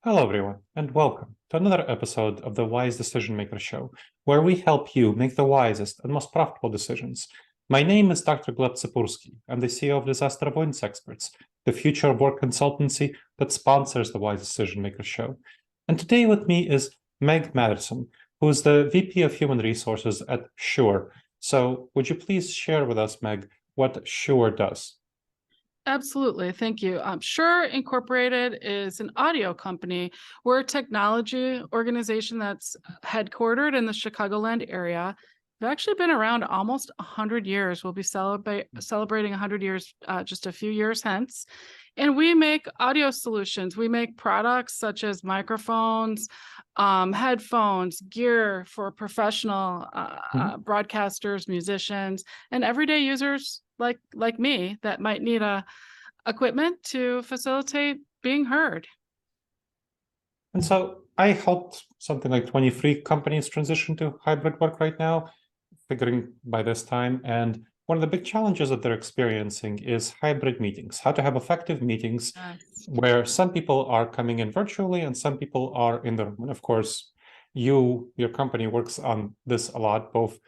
Hello, everyone, and welcome to another episode of the Wise Decision Maker Show, where we help you make the wisest and most profitable decisions. My name is Dr. Gleb Tsipursky. I'm the CEO of Disaster Avoidance Experts, the future of work consultancy that sponsors the Wise Decision Maker Show. And today with me is Meg Madison, who is the VP of Human Resources at Shure. So would you please share with us, Meg, what Shure does? Absolutely. Thank you. Shure Incorporated is an audio company. We're a technology organization that's headquartered in the Chicagoland area. We've actually been around almost 100 years. We'll be celebrating 100 years just a few years hence. And we make audio solutions. We make products such as microphones, headphones, gear for professional broadcasters, musicians, and everyday users like me that might need equipment to facilitate being heard. And so I helped something like 23 companies transition to hybrid work right now, figuring by this time. And one of the big challenges that they're experiencing is hybrid meetings, how to have effective meetings where some people are coming in virtually and some people are in the room. And of course, your company works on this a lot, both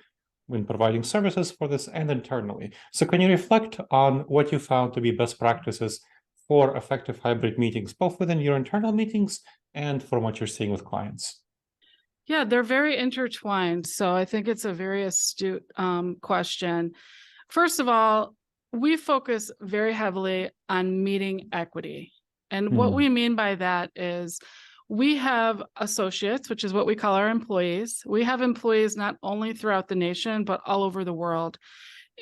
when providing services for this and internally. So can you reflect on what you found to be best practices for effective hybrid meetings, both within your internal meetings and from what you're seeing with clients? Yeah, they're very intertwined. So I think it's a very astute question. First of all, we focus very heavily on meeting equity. And what we mean by that is we have associates, which is what we call our employees. We have employees not only throughout the nation, but all over the world.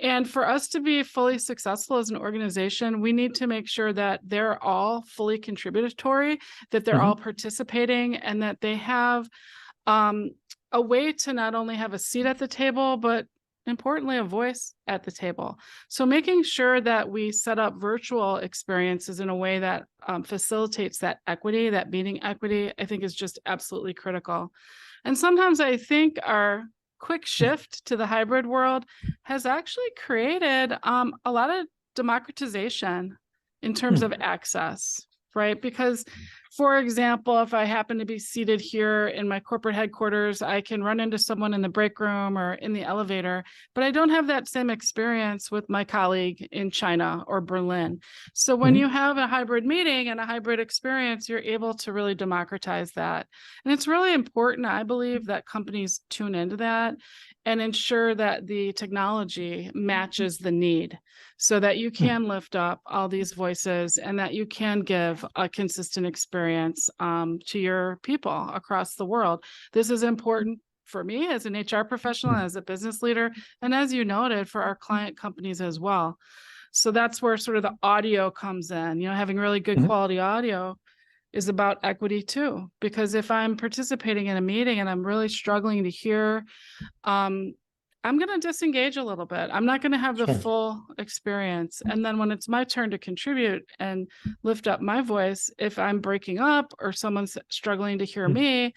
And for us to be fully successful as an organization, we need to make sure that they're all fully contributory, that they're all participating, and that they have a way to not only have a seat at the table, but importantly, a voice at the table. So making sure that we set up virtual experiences in a way that facilitates that equity, that meeting equity, I think is just absolutely critical. And sometimes I think our quick shift to the hybrid world has actually created a lot of democratization in terms of access, right? Because, for example, if I happen to be seated here in my corporate headquarters, I can run into someone in the break room or in the elevator, but I don't have that same experience with my colleague in China or Berlin. So when you have a hybrid meeting and a hybrid experience, you're able to really democratize that. And it's really important, I believe, that companies tune into that and ensure that the technology matches the need so that you can lift up all these voices and that you can give a consistent experience to your people across the world. This is important for me as an HR professional, as a business leader, and as you noted, for our client companies as well. So that's where sort of the audio comes in. Having really good quality audio is about equity too, because if I'm participating in a meeting and I'm really struggling to hear, I'm going to disengage a little bit. I'm not going to have the full experience. And then when it's my turn to contribute and lift up my voice, if I'm breaking up or someone's struggling to hear me,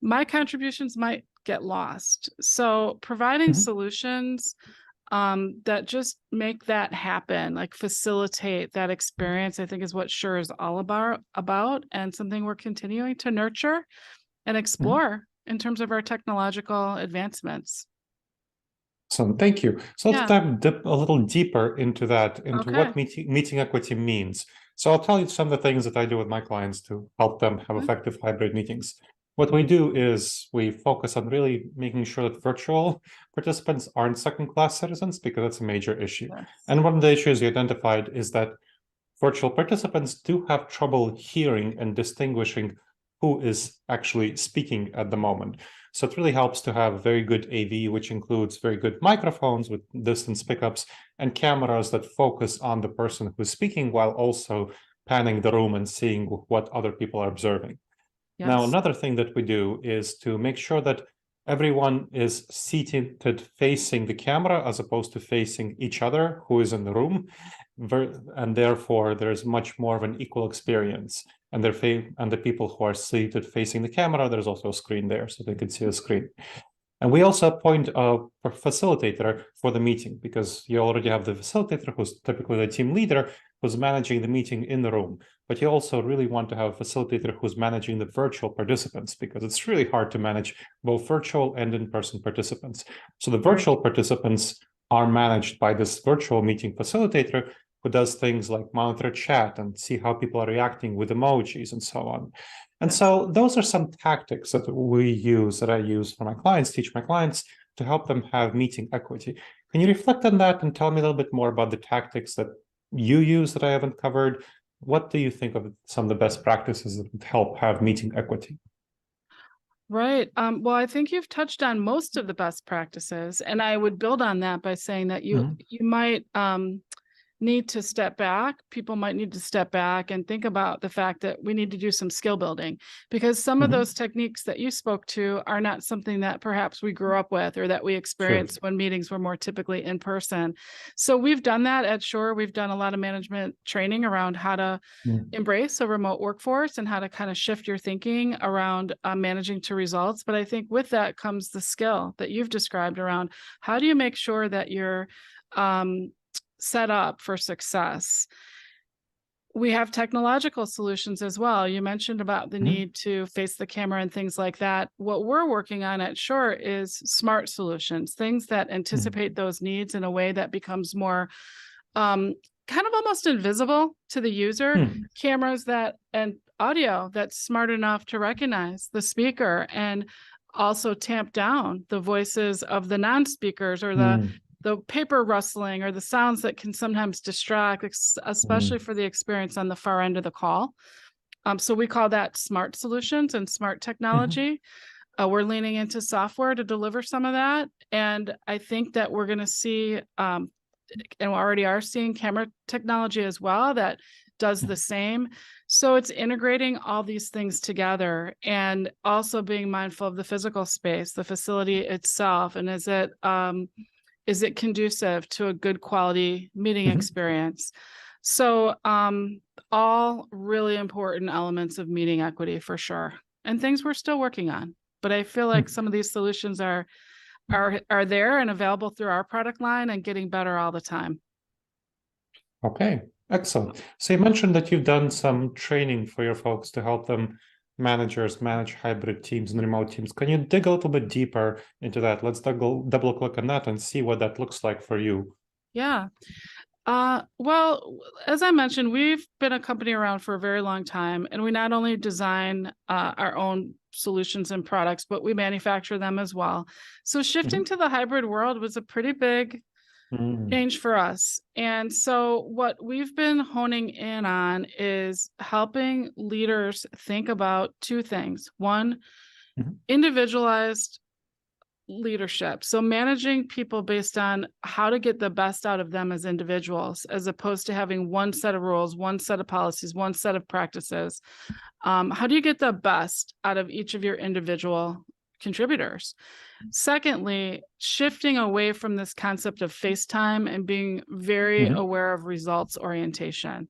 my contributions might get lost. So providing solutions that just make that happen, like facilitate that experience, I think is what Shure is all about, and something we're continuing to nurture and explore in terms of our technological advancements. So thank you. So let's dip a little deeper into that, what meeting equity means. So I'll tell you some of the things that I do with my clients to help them have effective hybrid meetings. What we do is we focus on really making sure that virtual participants aren't second-class citizens, because that's a major issue. And one of the issues you identified is that virtual participants do have trouble hearing and distinguishing who is actually speaking at the moment. So it really helps to have very good AV, which includes very good microphones with distance pickups and cameras that focus on the person who's speaking while also panning the room and seeing what other people are observing. Now, another thing that we do is to make sure that everyone is seated facing the camera as opposed to facing each other who is in the room. And therefore, there's much more of an equal experience. And the people who are seated facing the camera, there's also a screen there, so they can see the screen. And we also appoint a facilitator for the meeting, because you already have the facilitator, who's typically the team leader, who's managing the meeting in the room. But you also really want to have a facilitator who's managing the virtual participants, because it's really hard to manage both virtual and in-person participants. So the virtual participants are managed by this virtual meeting facilitator, who does things like monitor chat and see how people are reacting with emojis and so on. And so those are some tactics that I use for my clients, teach my clients to help them have meeting equity. Can you reflect on that and tell me a little bit more about the tactics that you use that I haven't covered? What do you think of some of the best practices that help have meeting equity? Right. Well, I think you've touched on most of the best practices, and I would build on that by saying that you might need to step back. People might need to step back and think about the fact that we need to do some skill building, because some of those techniques that you spoke to are not something that perhaps we grew up with or that we experienced when meetings were more typically in person. So we've done that at Shure. We've done a lot of management training around how to embrace a remote workforce and how to kind of shift your thinking around managing to results. But I think with that comes the skill that you've described around how do you make sure that you're set up for success. We have technological solutions as well. You mentioned about the need to face the camera and things like that. What we're working on at Shure is smart solutions, things that anticipate those needs in a way that becomes more kind of almost invisible to the user. Cameras that and audio that's smart enough to recognize the speaker and also tamp down the voices of the non-speakers or the paper rustling or the sounds that can sometimes distract, especially for the experience on the far end of the call. So we call that smart solutions and smart technology. We're leaning into software to deliver some of that. And I think that we're going to see, and we already are seeing camera technology as well that does the same. So it's integrating all these things together and also being mindful of the physical space, the facility itself, and is it conducive to a good quality meeting experience? So all really important elements of meeting equity for sure, and things we're still working on. But I feel like some of these solutions are there and available through our product line and getting better all the time. Okay, excellent. So you mentioned that you've done some training for your folks to help them manage hybrid teams and remote teams. Can you dig a little bit deeper into that? Let's double click on that and see what that looks like for you. Yeah. Well, as I mentioned, we've been a company around for a very long time, and we not only design our own solutions and products, but we manufacture them as well. So shifting to the hybrid world was a pretty big change for us. And so what we've been honing in on is helping leaders think about two things. One, individualized leadership. So managing people based on how to get the best out of them as individuals, as opposed to having one set of rules, one set of policies, one set of practices. How do you get the best out of each of your individual contributors? Secondly, shifting away from this concept of FaceTime and being very aware of results orientation.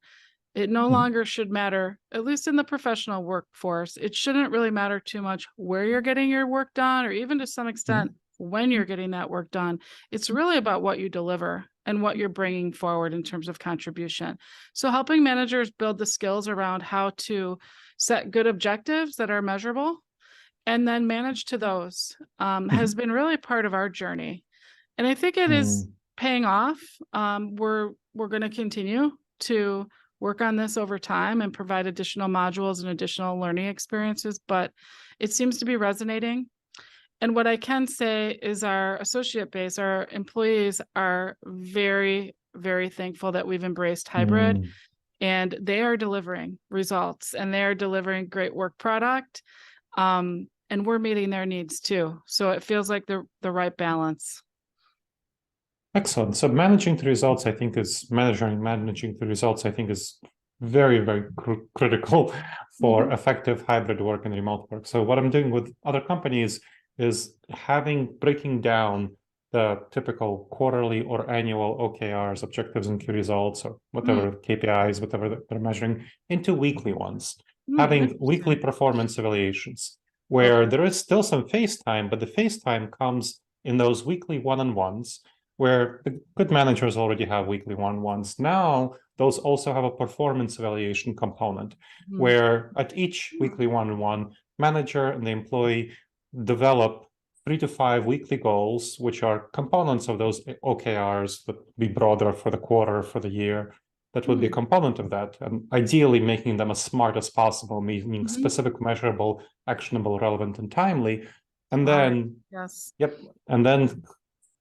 It no longer should matter, at least in the professional workforce, it shouldn't really matter too much where you're getting your work done, or even to some extent when you're getting that work done. It's really about what you deliver and what you're bringing forward in terms of contribution. So helping managers build the skills around how to set good objectives that are measurable and then manage to those has been really part of our journey. And I think it is paying off. We're going to continue to work on this over time and provide additional modules and additional learning experiences, but it seems to be resonating. And what I can say is our associate base, our employees are very, very thankful that we've embraced hybrid and they are delivering results and they are delivering great work product. And we're meeting their needs too. So it feels like the right balance. Excellent. So managing the results, I think, is very, very critical for effective hybrid work and remote work. So what I'm doing with other companies is breaking down the typical quarterly or annual OKRs, objectives and key results, or whatever KPIs, whatever they're measuring, into weekly ones, having weekly performance evaluations. where there is still some face time, but the face time comes in those weekly one-on-ones where the good managers already have weekly one-on-ones. Now, those also have a performance evaluation component where at each weekly one-on-one, manager and the employee develop 3 to 5 weekly goals, which are components of those OKRs that be broader for the quarter, for the year. That would be a component of that, and ideally making them as smart as possible, meaning specific, measurable, actionable, relevant, and timely. And then, and then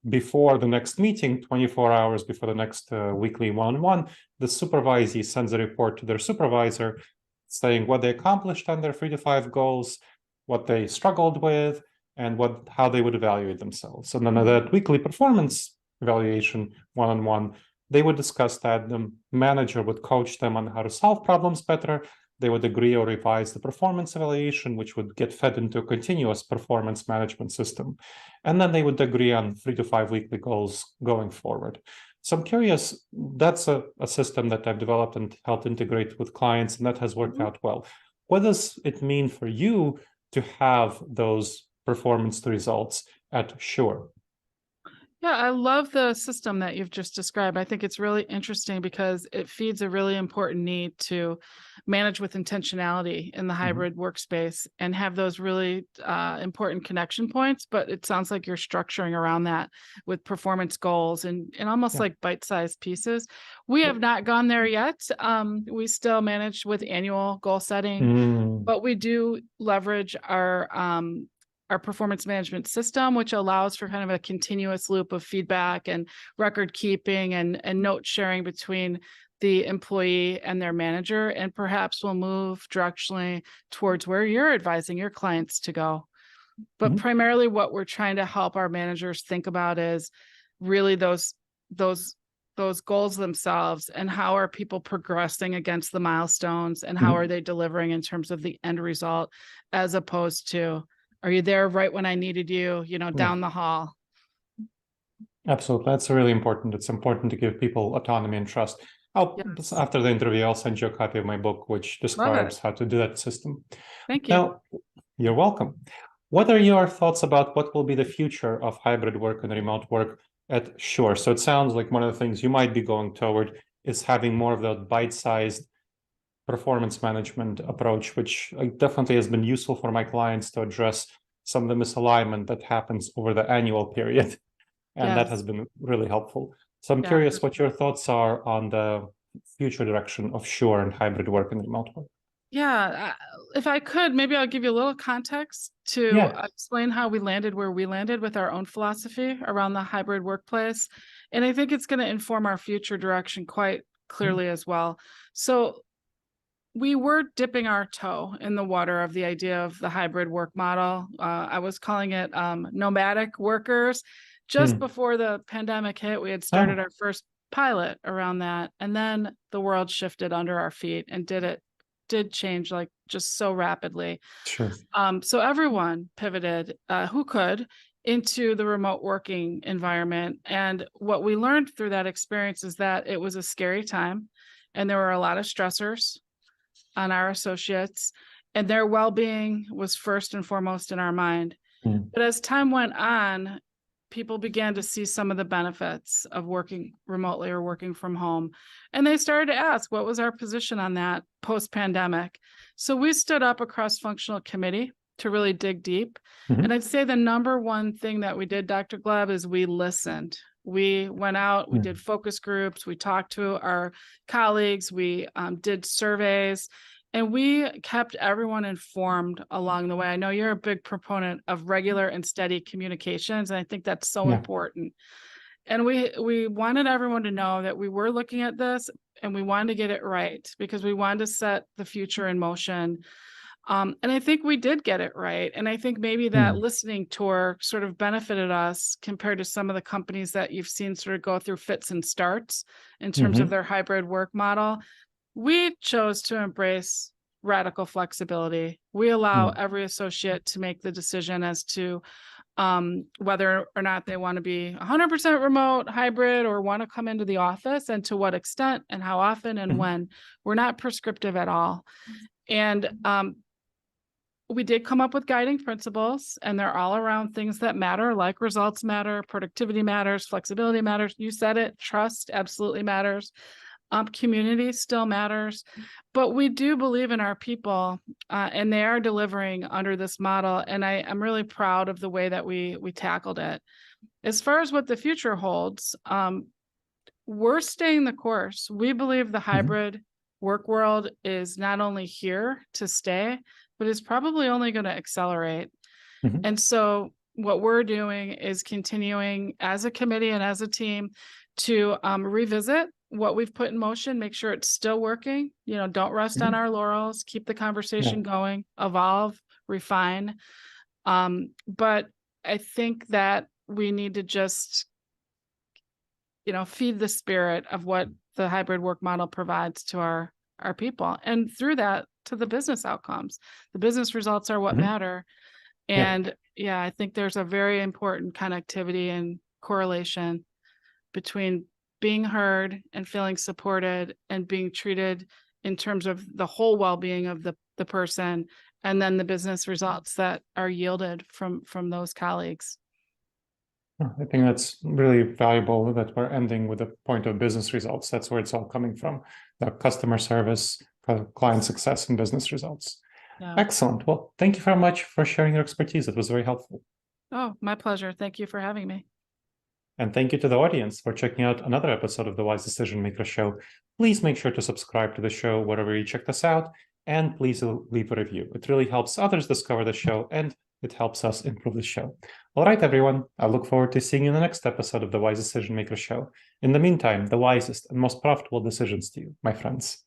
before the next meeting, 24 hours before the next weekly one-on-one, the supervisee sends a report to their supervisor saying what they accomplished on their 3 to 5 goals, what they struggled with, and how they would evaluate themselves. And then that weekly performance evaluation one-on-one, they would discuss that. The manager would coach them on how to solve problems better. They would agree or revise the performance evaluation, which would get fed into a continuous performance management system. And then they would agree on 3 to 5 weekly goals going forward. So I'm curious, that's a system that I've developed and helped integrate with clients, and that has worked out well. What does it mean for you to have those performance results at Shure? Yeah, I love the system that you've just described. I think it's really interesting because it feeds a really important need to manage with intentionality in the hybrid workspace and have those really important connection points. But it sounds like you're structuring around that with performance goals and almost like bite-sized pieces. We have not gone there yet. We still manage with annual goal setting, but we do leverage our performance management system, which allows for kind of a continuous loop of feedback and record keeping and note sharing between the employee and their manager. And perhaps we'll move directionally towards where you're advising your clients to go. But primarily what we're trying to help our managers think about is really those goals themselves, and how are people progressing against the milestones, and how are they delivering in terms of the end result, as opposed to, are you there right when I needed you, down the hall? Absolutely. That's really important. It's important to give people autonomy and trust. After the interview, I'll send you a copy of my book, which describes how to do that system. Thank you. Now, you're welcome. What are your thoughts about what will be the future of hybrid work and remote work at Shure? So it sounds like one of the things you might be going toward is having more of that bite-sized performance management approach, which definitely has been useful for my clients to address some of the misalignment that happens over the annual period. And that has been really helpful. So I'm curious what your thoughts are on the future direction of Shure and hybrid work and remote work. Yeah, if I could, maybe I'll give you a little context to explain how we landed where we landed with our own philosophy around the hybrid workplace. And I think it's going to inform our future direction quite clearly as well. So we were dipping our toe in the water of the idea of the hybrid work model. I was calling it nomadic workers. Just before the pandemic hit, we had started our first pilot around that. And then the world shifted under our feet and did change like just so rapidly. Sure. So everyone pivoted who could into the remote working environment. And what we learned through that experience is that it was a scary time, and there were a lot of stressors on our associates, and their well-being was first and foremost in our mind. But as time went on, people began to see some of the benefits of working remotely or working from home. And they started to ask, what was our position on that post-pandemic? So we stood up a cross-functional committee to really dig deep. And I'd say the number one thing that we did, Dr. Gleb, is we listened. We went out, we did focus groups, we talked to our colleagues, we did surveys, and we kept everyone informed along the way. I know you're a big proponent of regular and steady communications, and I think that's so important. And we wanted everyone to know that we were looking at this and we wanted to get it right, because we wanted to set the future in motion. And I think we did get it right. And I think maybe that listening tour sort of benefited us compared to some of the companies that you've seen sort of go through fits and starts in terms of their hybrid work model. We chose to embrace radical flexibility. We allow every associate to make the decision as to whether or not they want to be 100% remote, hybrid, or want to come into the office, and to what extent and how often and when. We're not prescriptive at all. And we did come up with guiding principles, and they're all around things that matter, like results matter, productivity matters, flexibility matters. You said it, trust absolutely matters. Community still matters, but we do believe in our people, and they are delivering under this model. And I'm really proud of the way that we tackled it. As far as what the future holds, we're staying the course. We believe the hybrid work world is not only here to stay, but is probably only going to accelerate. And so what we're doing is continuing as a committee and as a team to revisit what we've put in motion, make sure it's still working, don't rest on our laurels, keep the conversation going, evolve, refine. But I think that we need to just, feed the spirit of what the hybrid work model provides to our people. And through that, to the business outcomes. The business results are what matter. And I think there's a very important connectivity and correlation between being heard and feeling supported and being treated in terms of the whole well-being of the person, and then the business results that are yielded from those colleagues. I think that's really valuable that we're ending with the point of business results. That's where it's all coming from, the customer service, client success, and business results. Excellent. Well, thank you very much for sharing your expertise. It was very helpful. Oh, my pleasure. Thank you for having me. And thank you to the audience for checking out another episode of the Wise Decision Maker Show. Please make sure to subscribe to the show wherever you check this out, and please leave a review. It really helps others discover the show, and it helps us improve the show. All right, everyone. I look forward to seeing you in the next episode of the Wise Decision Maker Show. In the meantime, the wisest and most profitable decisions to you, my friends.